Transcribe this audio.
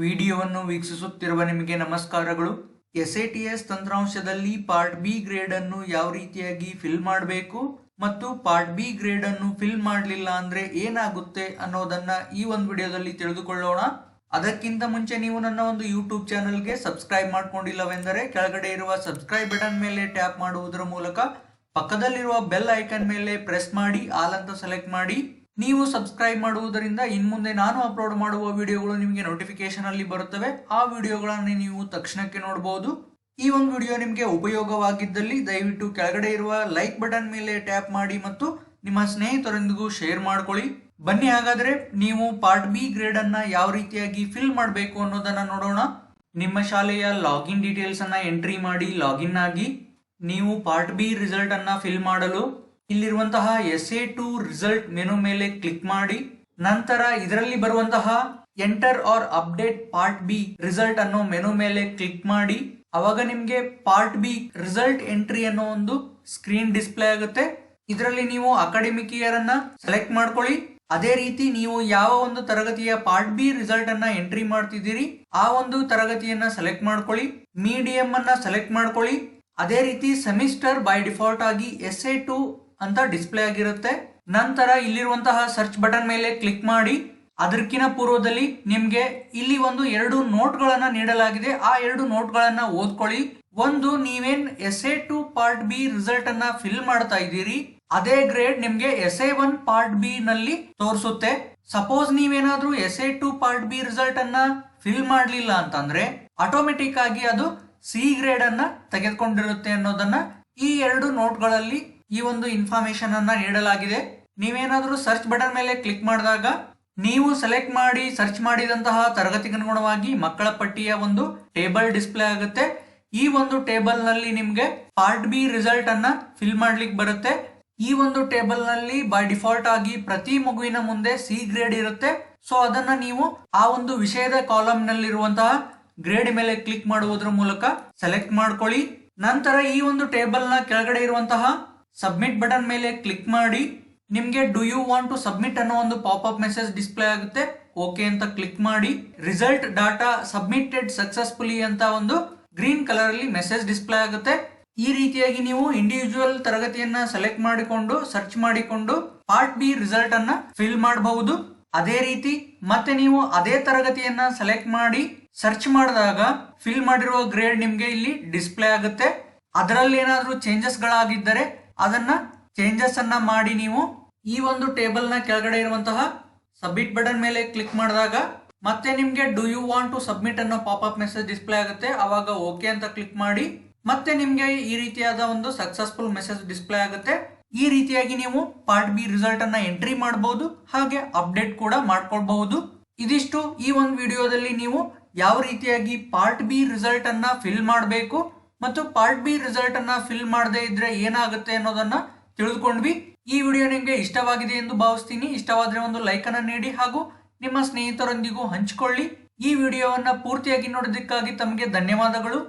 ವಿಡಿಯೋವನ್ನು ವೀಕ್ಷಿಸುತ್ತಿರುವ ನಿಮಗೆ ನಮಸ್ಕಾರಗಳು. ಎಸ್ಎಟಿಎಸ್ ತಂತ್ರಾಂಶದಲ್ಲಿ ಪಾರ್ಟ್ ಬಿ ಗ್ರೇಡ್ ಅನ್ನು ಯಾವ ರೀತಿಯಾಗಿ ಫಿಲ್ ಮಾಡಬೇಕು ಮತ್ತು ಪಾರ್ಟ್ ಬಿ ಗ್ರೇಡ್ ಅನ್ನು ಫಿಲ್ ಮಾಡಲಿಲ್ಲ ಅಂದ್ರೆ ಏನಾಗುತ್ತೆ ಅನ್ನೋದನ್ನ ಈ ಒಂದು ವಿಡಿಯೋದಲ್ಲಿ ತಿಳಿದುಕೊಳ್ಳೋಣ. ಅದಕ್ಕಿಂತ ಮುಂಚೆ ನೀವು ನನ್ನ ಒಂದು ಯೂಟ್ಯೂಬ್ ಚಾನೆಲ್ಗೆ ಸಬ್ಸ್ಕ್ರೈಬ್ ಮಾಡ್ಕೊಂಡಿಲ್ಲವೆಂದರೆ ಕೆಳಗಡೆ ಇರುವ ಸಬ್ಸ್ಕ್ರೈಬ್ ಬಟನ್ ಮೇಲೆ ಟ್ಯಾಪ್ ಮಾಡುವುದರ ಮೂಲಕ ಪಕ್ಕದಲ್ಲಿರುವ ಬೆಲ್ ಐಕನ್ ಮೇಲೆ ಪ್ರೆಸ್ ಮಾಡಿ ಆಲ್ ಅಂತ ಸೆಲೆಕ್ಟ್ ಮಾಡಿ. ನೀವು ಸಬ್ಸ್ಕ್ರೈಬ್ ಮಾಡುವುದರಿಂದ ಇನ್ಮುಂದೆ ನಾನು ಅಪ್ಲೋಡ್ ಮಾಡುವ ವಿಡಿಯೋಗಳು ನಿಮಗೆ ನೋಟಿಫಿಕೇಶನ್ ಅಲ್ಲಿ ಬರುತ್ತವೆ. ಆ ವಿಡಿಯೋಗಳನ್ನು ನೀವು ತಕ್ಷಣಕ್ಕೆ ನೋಡಬಹುದು. ಈ ಒಂದು ವಿಡಿಯೋ ನಿಮಗೆ ಉಪಯೋಗವಾಗಿದ್ದಲ್ಲಿ ದಯವಿಟ್ಟು ಕೆಳಗಡೆ ಇರುವ ಲೈಕ್ ಬಟನ್ ಮೇಲೆ ಟ್ಯಾಪ್ ಮಾಡಿ ಮತ್ತು ನಿಮ್ಮ ಸ್ನೇಹಿತರೊಂದಿಗೂ ಶೇರ್ ಮಾಡ್ಕೊಳ್ಳಿ. ಬನ್ನಿ ಹಾಗಾದ್ರೆ ನೀವು ಪಾರ್ಟ್ ಬಿ ಗ್ರೇಡ್ ಅನ್ನ ಯಾವ ರೀತಿಯಾಗಿ ಫಿಲ್ ಮಾಡಬೇಕು ಅನ್ನೋದನ್ನ ನೋಡೋಣ. ನಿಮ್ಮ ಶಾಲೆಯ ಲಾಗಿನ್ ಡೀಟೇಲ್ಸ್ ಅನ್ನ ಎಂಟ್ರಿ ಮಾಡಿ ಲಾಗಿನ್ ಆಗಿ ನೀವು ಪಾರ್ಟ್ ಬಿ ರಿಸಲ್ಟ್ ಅನ್ನ ಫಿಲ್ ಮಾಡಲು ಇಲ್ಲಿರುವಂತಹ SA2 ರಿಸಲ್ಟ್ ಮೆನು ಮೇಲೆ ಕ್ಲಿಕ್ ಮಾಡಿ ನಂತರ ಇದರಲ್ಲಿ ಬರುವಂತಹ enter or update part B result ಅನ್ನೋ ಮೆನು ಮೇಲೆ ಕ್ಲಿಕ್ ಮಾಡಿ ಅವಾಗ ನಿಮ್ಗೆ ಪಾರ್ಟ್ ಬಿ ರಿಸಲ್ಟ್ ಎಂಟ್ರಿ ಅನ್ನೋ ಒಂದು ಸ್ಕ್ರೀನ್ ಡಿಸ್ಪ್ಲೇ ಆಗುತ್ತೆ. ಇದರಲ್ಲಿ ನೀವು ಅಕಾಡೆಮಿಕ್ ಇಯರ್ ಅನ್ನ ಸೆಲೆಕ್ಟ್ ಮಾಡ್ಕೊಳ್ಳಿ. ಅದೇ ರೀತಿ ನೀವು ಯಾವ ಒಂದು ತರಗತಿಯ ಪಾರ್ಟ್ ಬಿ ರಿಸಲ್ಟ್ ಅನ್ನ ಎಂಟ್ರಿ ಮಾಡ್ತಿದ್ದೀರಿ ಆ ಒಂದು ತರಗತಿಯನ್ನ ಸೆಲೆಕ್ಟ್ ಮಾಡ್ಕೊಳ್ಳಿ. ಮೀಡಿಯಂ ಅನ್ನ ಸೆಲೆಕ್ಟ್ ಮಾಡ್ಕೊಳ್ಳಿ. ಅದೇ ರೀತಿ ಸೆಮಿಸ್ಟರ್ ಬೈ ಡಿಫಾಲ್ಟ್ ಆಗಿ SA2 ಅಂತ ಡಿಸ್ಪ್ಲೇ ಆಗಿರುತ್ತೆ. ನಂತರ ಇಲ್ಲಿರುವಂತಹ ಸರ್ಚ್ ಬಟನ್ ಮೇಲೆ ಕ್ಲಿಕ್ ಮಾಡಿ ಅದಕ್ಕಿಂತ ಪೂರ್ವದಲ್ಲಿ ನಿಮ್ಗೆ ಇಲ್ಲಿ ಒಂದು 2 ನೋಟ್ಗಳನ್ನ ನೀಡಲಾಗಿದೆ. ಆ 2 ನೋಟ್ಗಳನ್ನ ಓದ್ಕೊಳ್ಳಿ. ಒಂದು, ನೀವೇನ್ SA2 ಪಾರ್ಟ್ ಬಿ ರಿಸಲ್ಟ್ ಅನ್ನ ಫಿಲ್ ಮಾಡ್ತಾ ಇದ್ದೀರಿ ಅದೇ ಗ್ರೇಡ್ ನಿಮ್ಗೆ SA1 ಪಾರ್ಟ್ ಬಿ ನಲ್ಲಿ ತೋರಿಸುತ್ತೆ. ಸಪೋಸ್ ನೀವೇನಾದ್ರೂ SA2 ಪಾರ್ಟ್ ಬಿ ರಿಸಲ್ಟ್ ಅನ್ನ ಫಿಲ್ ಮಾಡ್ಲಿಲ್ಲ ಅಂತಂದ್ರೆ ಆಟೋಮೆಟಿಕ್ ಆಗಿ ಅದು ಸಿ ಗ್ರೇಡ್ ಅನ್ನ ತೆಗೆದುಕೊಂಡಿರುತ್ತೆ ಅನ್ನೋದನ್ನ ಈ 2 ನೋಟ್ಗಳಲ್ಲಿ ಈ ಒಂದು ಇನ್ಫಾರ್ಮೇಶನ್ ಅನ್ನ ನೀಡಲಾಗಿದೆ. ನೀವೇನಾದ್ರೂ ಸರ್ಚ್ ಬಟನ್ ಮೇಲೆ ಕ್ಲಿಕ್ ಮಾಡಿದಾಗ ನೀವು ಸೆಲೆಕ್ಟ್ ಮಾಡಿ ಸರ್ಚ್ ಮಾಡಿದಂತಹ ತರಗತಿಗೆ ಅನುಗುಣವಾಗಿ ಮಕ್ಕಳ ಪಟ್ಟಿಯ ಒಂದು ಟೇಬಲ್ ಡಿಸ್ಪ್ಲೇ ಆಗುತ್ತೆ. ಈ ಒಂದು ಟೇಬಲ್ ನಲ್ಲಿ ನಿಮ್ಗೆ ಪಾರ್ಟ್ ಬಿ ರಿಸಲ್ಟ್ ಅನ್ನ ಫಿಲ್ ಮಾಡ್ಲಿಕ್ಕೆ ಬರುತ್ತೆ. ಈ ಒಂದು ಟೇಬಲ್ ನಲ್ಲಿ ಬೈ ಡಿಫಾಲ್ಟ್ ಆಗಿ ಪ್ರತಿ ಮಗುವಿನ ಮುಂದೆ ಸಿ ಗ್ರೇಡ್ ಇರುತ್ತೆ. ಸೊ ಅದನ್ನ ನೀವು ಆ ಒಂದು ವಿಷಯದ ಕಾಲಮ್ ನಲ್ಲಿರುವಂತಹ ಗ್ರೇಡ್ ಮೇಲೆ ಕ್ಲಿಕ್ ಮಾಡುವುದರ ಮೂಲಕ ಸೆಲೆಕ್ಟ್ ಮಾಡ್ಕೊಳ್ಳಿ. ನಂತರ ಈ ಒಂದು ಟೇಬಲ್ ನ ಕೆಳಗಡೆ ಇರುವಂತಹ ಸಬ್ಮಿಟ್ ಬಟನ್ ಮೇಲೆ ಕ್ಲಿಕ್ ಮಾಡಿ ನಿಮ್ಗೆ do you want to submit ಅನ್ನೋ ಒಂದು ಪಾಪ್ಅಪ್ ಮೆಸೇಜ್ ಡಿಸ್ಪ್ಲೇ ಆಗುತ್ತೆ. ಓಕೆ ಅಂತ ಕ್ಲಿಕ್ ಮಾಡಿ ರಿಸಲ್ಟ್ ಡಾಟಾ ಸಬ್ಮಿಟೆಡ್ ಸಕ್ಸಸ್ಫುಲಿ ಅಂತ ಒಂದು ಗ್ರೀನ್ ಕಲರ್ ಅಲ್ಲಿ ಮೆಸೇಜ್ ಡಿಸ್ಪ್ಲೇ ಆಗುತ್ತೆ. ಈ ರೀತಿಯಾಗಿ ನೀವು ಇಂಡಿವಿಜುವಲ್ ತರಗತಿಯನ್ನ ಸೆಲೆಕ್ಟ್ ಮಾಡಿಕೊಂಡು ಸರ್ಚ್ ಮಾಡಿಕೊಂಡು ಪಾರ್ಟ್ ಬಿ ರಿಸಲ್ಟ್ ಅನ್ನ ಫಿಲ್ ಮಾಡಬಹುದು. ಅದೇ ರೀತಿ ಮತ್ತೆ ನೀವು ಅದೇ ತರಗತಿಯನ್ನ ಸೆಲೆಕ್ಟ್ ಮಾಡಿ ಸರ್ಚ್ ಮಾಡಿದಾಗ ಫಿಲ್ ಮಾಡಿರುವ ಗ್ರೇಡ್ ನಿಮ್ಗೆ ಇಲ್ಲಿ ಡಿಸ್ಪ್ಲೇ ಆಗುತ್ತೆ. ಅದರಲ್ಲಿ ಏನಾದ್ರೂ ಚೇಂಜಸ್ ಗಳಾಗಿದ್ದರೆ ಅದನ್ನ ಚೇಂಜಸ್ ಅನ್ನ ಮಾಡಿ ನೀವು ಈ ಒಂದು ಟೇಬಲ್ ನ ಕೆಳಗಡೆ ಇರುವಂತಹ ಸಬ್ಮಿಟ್ ಬಟನ್ ಮೇಲೆ ಕ್ಲಿಕ್ ಮಾಡಿದಾಗ ಮತ್ತೆ ನಿಮ್ಗೆ do you want to submit ಅನ್ನೋ ಪಾಪ್ಅಪ್ ಮೆಸೇಜ್ ಡಿಸ್ಪ್ಲೇ ಆಗುತ್ತೆ. ಅವಾಗ ಓಕೆ ಅಂತ ಕ್ಲಿಕ್ ಮಾಡಿ ಮತ್ತೆ ನಿಮ್ಗೆ ಈ ರೀತಿಯಾದ ಒಂದು ಸಕ್ಸಸ್ಫುಲ್ ಮೆಸೇಜ್ ಡಿಸ್ಪ್ಲೇ ಆಗುತ್ತೆ. ಈ ರೀತಿಯಾಗಿ ನೀವು ಪಾರ್ಟ್ ಬಿ ರಿಸಲ್ಟ್ ಅನ್ನ ಎಂಟ್ರಿ ಮಾಡಬಹುದು, ಹಾಗೆ ಅಪ್ಡೇಟ್ ಕೂಡ ಮಾಡ್ಕೊಳ್ಬಹುದು. ಇದಿಷ್ಟು ಈ ಒಂದು ವಿಡಿಯೋದಲ್ಲಿ ನೀವು ಯಾವ ರೀತಿಯಾಗಿ ಪಾರ್ಟ್ ಬಿ ರಿಸಲ್ಟ್ ಅನ್ನ ಫಿಲ್ ಮಾಡಬೇಕು ಮತ್ತು ಪಾರ್ಟ್ ಬಿ ರಿಸಲ್ಟ್ ಅನ್ನ ಫಿಲ್ ಮಾಡದೇ ಇದ್ರೆ ಏನಾಗುತ್ತೆ ಅನ್ನೋದನ್ನ ತಿಳಿದುಕೊಂಡ್ವಿ. ಈ ವಿಡಿಯೋ ನಿಮಗೆ ಇಷ್ಟವಾಗಿದೆ ಎಂದು ಭಾವಿಸ್ತೀನಿ. ಇಷ್ಟವಾದ್ರೆ ಒಂದು ಲೈಕ್ ಅನ್ನ ನೀಡಿ ಹಾಗೂ ನಿಮ್ಮ ಸ್ನೇಹಿತರೊಂದಿಗೂ ಹಂಚಿಕೊಳ್ಳಿ. ಈ ವಿಡಿಯೋವನ್ನ ಪೂರ್ತಿಯಾಗಿ ನೋಡೋದಕ್ಕಾಗಿ ತಮಗೆ ಧನ್ಯವಾದಗಳು.